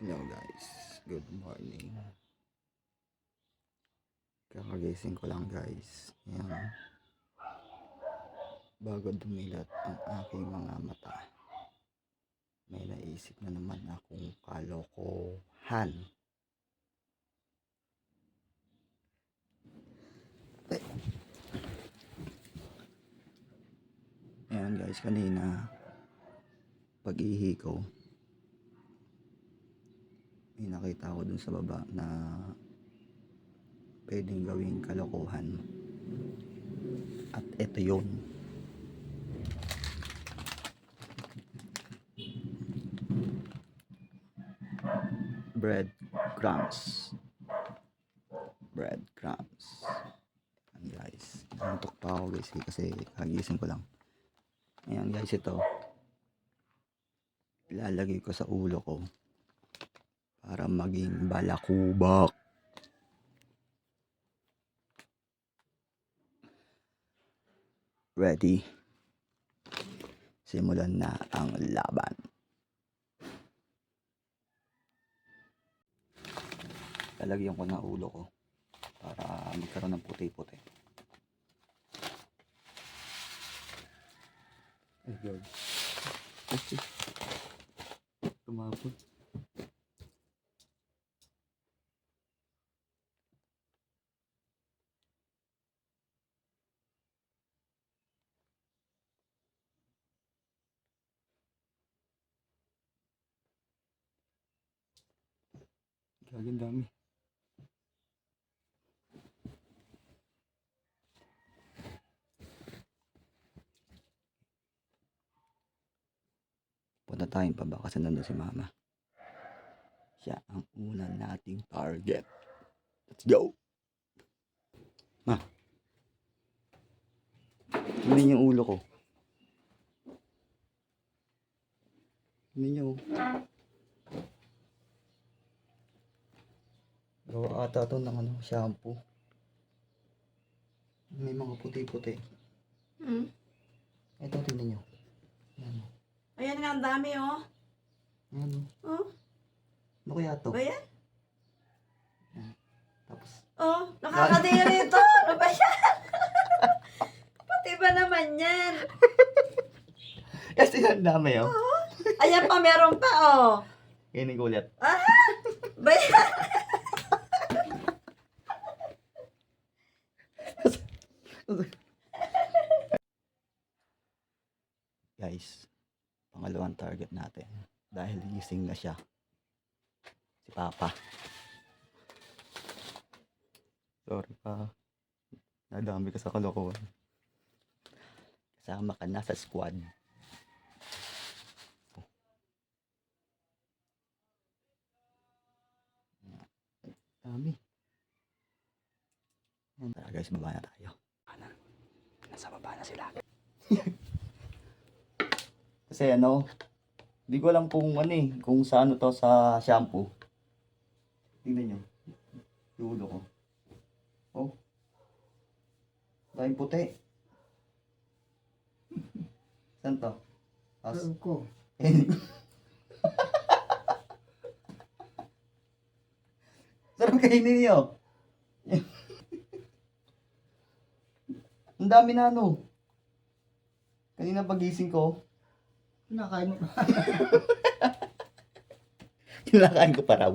Hello guys, good morning. Kakagising ko lang guys. Ayan. Bago dumilat ang aking mga mata, may naisip na naman akong kalokohan. Ayan guys, kanina pag-ihi ko, may nakita ko dun sa baba na pwedeng gawing kalokohan. At ito yun. Breadcrumbs. Ayan guys, nantok pa ako guys kasi kagising ko lang. Ayan guys, ito ilalagay ko sa ulo ko para maging balakubak. Ready? Simulan na ang laban. Lalagyan ko na ulo ko para magkaroon ng puti-puti. Ay God. Tumapon. Gagawin dami. Punta tayong pa ba kasi nandun si mama. Siya ang una nating target. Let's go! Ma! Tingnan yung ulo ko. Tingnan nyo. Gawa ata ito ng shampoo. May mga puti-puti. Ito, tingnan nyo. Ayan. Ayan nga, ang dami, oh. Ayan. Oh, Ano kaya ito? ba yan? Tapos, Oh, nakakadiri ito. Ano ba yan? Pati ba naman yan? kasi ang dami oh. Ayan pa, meron pa, oh. Yan yung kulit. Ah, ba yan? Guys, pangalawang target natin. Dahil gising na siya. Si Papa. Sorry pa. Nadami ka sa kalokohan. Kasama ka na sa squad. Dami. Tara guys, baba na tayo. Nasa baba na sila. Kasi hindi ko alam kung kung sa to sa shampoo. Tingnan nyo. Yung ulo ko. Oh. Daming puti. Saan to? Alam ko. Sarap kainin niyo. Ang dami na Kanina pagising ko, Nakain mo. kinakain ko pa raw.